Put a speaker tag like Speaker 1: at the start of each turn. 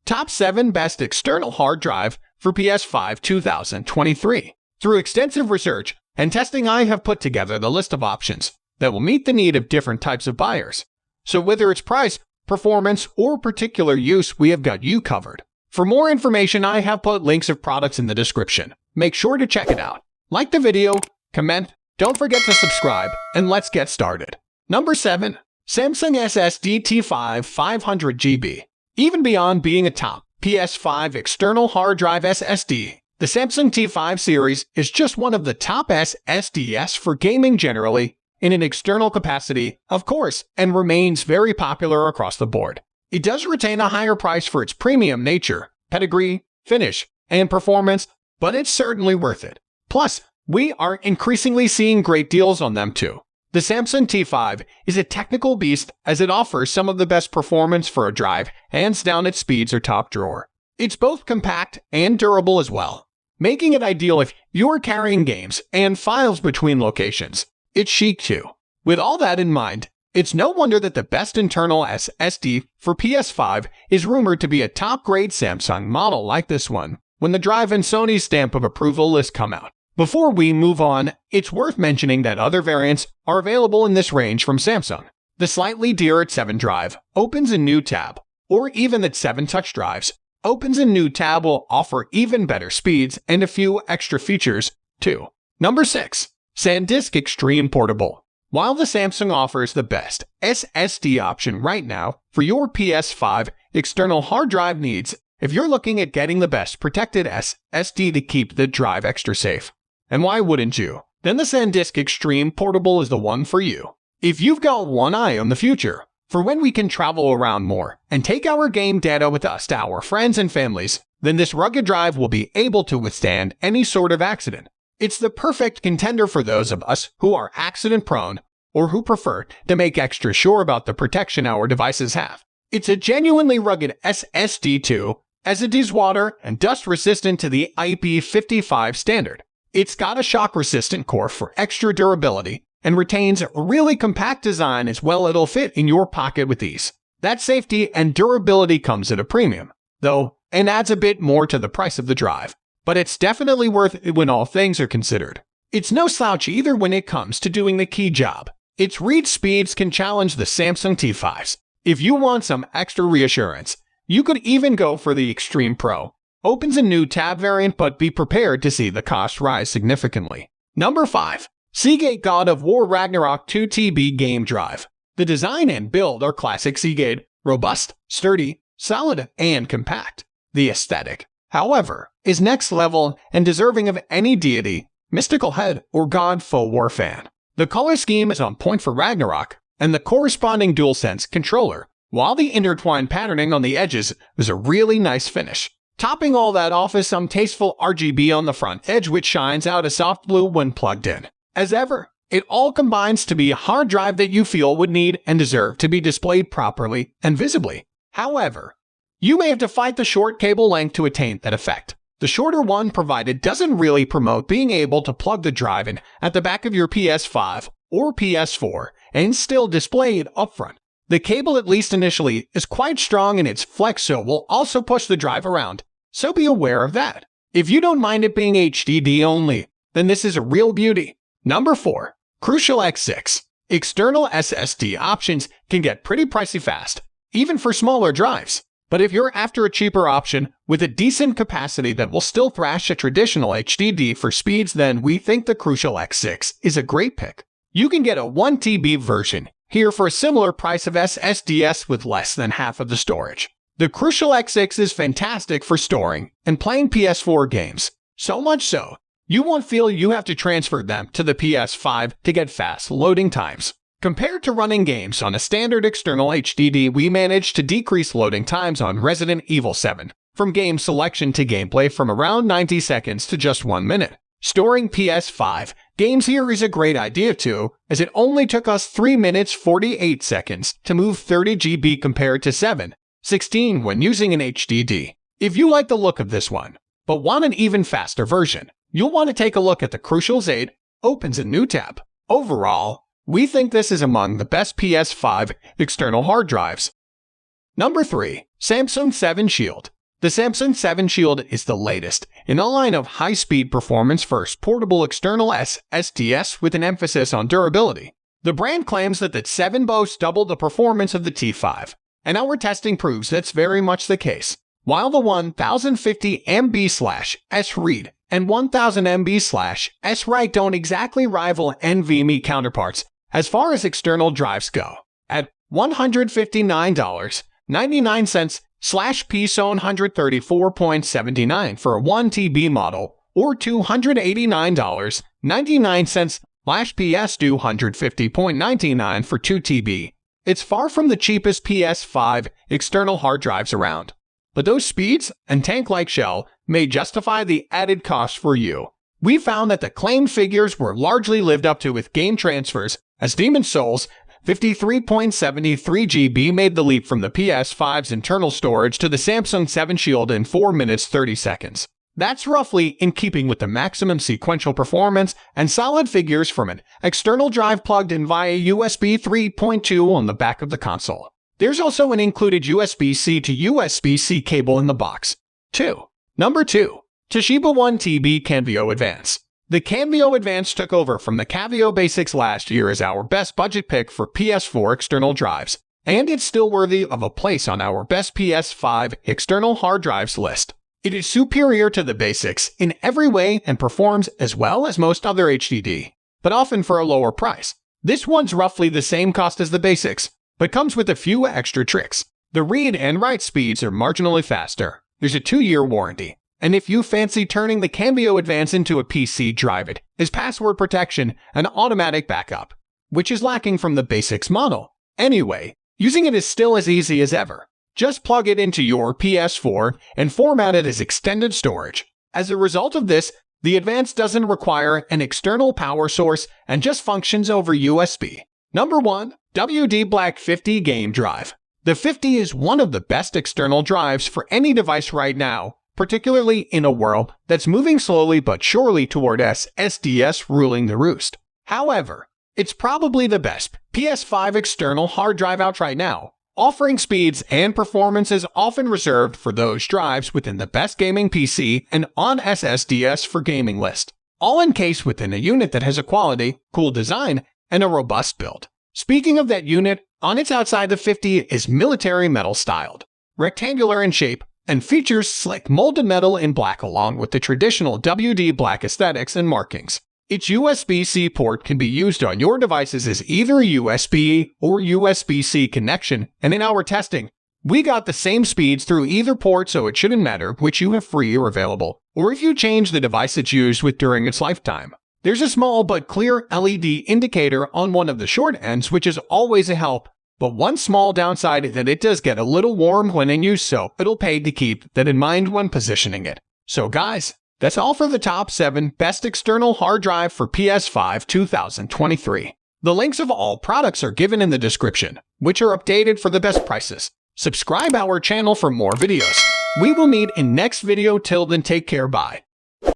Speaker 1: Top 7 Best External Hard Drive for PS5 2023. Through extensive research and testing, I have put together the list of options that will meet the need of different types of buyers. So whether it's price, performance, or particular use, we have got you covered. For more information, I have put links of products in the description. Make sure to check it out. Like the video, comment, don't forget to subscribe, and let's get started. Number 7. Samsung SSD T5 500 GB. Even beyond being a top PS5 external hard drive SSD, the Samsung T5 series is just one of the top SSDs for gaming generally, in an external capacity, of course, and remains very popular across the board. It does retain a higher price for its premium nature, pedigree, finish, and performance, but it's certainly worth it. Plus, we are increasingly seeing great deals on them too. The Samsung T5 is a technical beast as it offers some of the best performance for a drive, hands down its speeds are top drawer. It's both compact and durable as well, making it ideal if you're carrying games and files between locations. It's chic too. With all that in mind, it's no wonder that the best internal SSD for PS5 is rumored to be a top-grade Samsung model like this one, when the drive and Sony's stamp of approval list come out. Before we move on, it's worth mentioning that other variants are available in this range from Samsung. The slightly dearer 7 drive opens a new tab, or even the 7 touch drives opens a new tab will offer even better speeds and a few extra features too. Number 6. SanDisk Extreme Portable. While the Samsung offers the best SSD option right now for your PS5 external hard drive needs, if you're looking at getting the best protected SSD to keep the drive extra safe, and why wouldn't you? Then the SanDisk Extreme Portable is the one for you. If you've got one eye on the future, for when we can travel around more and take our game data with us to our friends and families, then this rugged drive will be able to withstand any sort of accident. It's the perfect contender for those of us who are accident-prone or who prefer to make extra sure about the protection our devices have. It's a genuinely rugged SSD too, as it is water and dust resistant to the IP55 standard. It's got a shock-resistant core for extra durability and retains a really compact design as well. It'll fit in your pocket with ease. That safety and durability comes at a premium, though, and adds a bit more to the price of the drive. But it's definitely worth it when all things are considered. It's no slouch either when it comes to doing the key job. Its read speeds can challenge the Samsung T5's. If you want some extra reassurance, you could even go for the Extreme Pro. Opens a new tab variant, but be prepared to see the cost rise significantly. Number 5. Seagate God of War Ragnarok 2 TB Game Drive. The design and build are classic Seagate, robust, sturdy, solid, and compact. The aesthetic, however, is next level and deserving of any deity, mystical head, or God of War fan. The color scheme is on point for Ragnarok, and the corresponding DualSense controller, while the intertwined patterning on the edges is a really nice finish. Topping all that off is some tasteful RGB on the front edge, which shines out a soft blue when plugged in. As ever, it all combines to be a hard drive that you feel would need and deserve to be displayed properly and visibly. However, you may have to fight the short cable length to attain that effect. The shorter one provided doesn't really promote being able to plug the drive in at the back of your PS5 or PS4 and still display it up front. The cable, at least initially, is quite strong in its flex, so will also push the drive around. So be aware of that. If you don't mind it being HDD only, then this is a real beauty. Number 4. Crucial X6. External SSD options can get pretty pricey fast, even for smaller drives. But if you're after a cheaper option with a decent capacity that will still thrash a traditional HDD for speeds, then we think the Crucial X6 is a great pick. You can get a 1 TB version here for a similar price of SSDs with less than half of the storage. The Crucial X6 is fantastic for storing and playing PS4 games, so much so, you won't feel you have to transfer them to the PS5 to get fast loading times. Compared to running games on a standard external HDD, we managed to decrease loading times on Resident Evil 7 from game selection to gameplay from around 90 seconds to just 1 minute. Storing PS5 games here is a great idea too, as it only took us 3 minutes 48 seconds to move 30 GB compared to 7/16 when using an HDD. If you like the look of this one, but want an even faster version, you'll want to take a look at the Crucial 8. Opens a new tab. Overall, we think this is among the best PS5 external hard drives. Number 3. Samsung 7 Shield. The Samsung 7 Shield is the latest in a line of high-speed performance-first portable external SSDs with an emphasis on durability. The brand claims that the 7 boasts double the performance of the T5, and our testing proves that's very much the case. While the 1050 MB/S read and 1000 MB/S write don't exactly rival NVMe counterparts as far as external drives go. At $159.99/P134.79 for a 1 TB model, or $289.99/PS250.99 for 2 TB. It's far from the cheapest PS5 external hard drives around. But those speeds and tank-like shell may justify the added cost for you. We found that the claimed figures were largely lived up to with game transfers, as Demon's Souls 53.73 GB made the leap from the PS5's internal storage to the Samsung 7 Shield in 4 minutes 30 seconds. That's roughly in keeping with the maximum sequential performance and solid figures from an external drive plugged in via USB 3.2 on the back of the console. There's also an included USB-C to USB-C cable in the box. Number 2. Toshiba 1 TB Canvio Advance. The Canvio Advance took over from the Canvio Basics last year as our best budget pick for PS4 external drives, and it's still worthy of a place on our best PS5 external hard drives list. It is superior to the Basics in every way and performs as well as most other HDD, but often for a lower price. This one's roughly the same cost as the Basics, but comes with a few extra tricks. The read and write speeds are marginally faster. There's a 2-year warranty. And if you fancy turning the Canvio Advance into a PC drive, it is password protection and automatic backup, which is lacking from the Basics model. Anyway, using it is still as easy as ever. Just plug it into your PS4 and format it as extended storage. As a result of this, the Advance doesn't require an external power source and just functions over USB. Number 1. WD Black 50 Game Drive. The 50 is one of the best external drives for any device right now, particularly in a world that's moving slowly but surely toward SSDs ruling the roost. However, it's probably the best PS5 external hard drive out right now, offering speeds and performances often reserved for those drives within the best gaming PC and on SSDs for gaming list, all encased within a unit that has a quality, cool design, and a robust build. Speaking of that unit, on its outside the 50 is military metal styled, rectangular in shape, and features slick molded metal in black along with the traditional WD Black aesthetics and markings. Its USB-C port can be used on your devices as either a USB or USB-C connection, and in our testing, we got the same speeds through either port, so it shouldn't matter which you have free or available, or if you change the device it's used with during its lifetime. There's a small but clear LED indicator on one of the short ends, which is always a help. But one small downside is that it does get a little warm when in use, so it'll pay to keep that in mind when positioning it. So guys, that's all for the top 7 best external hard drive for PS5 2023. The links of all products are given in the description, which are updated for the best prices. Subscribe our channel for more videos. We will meet in next video. Till then, take care, bye.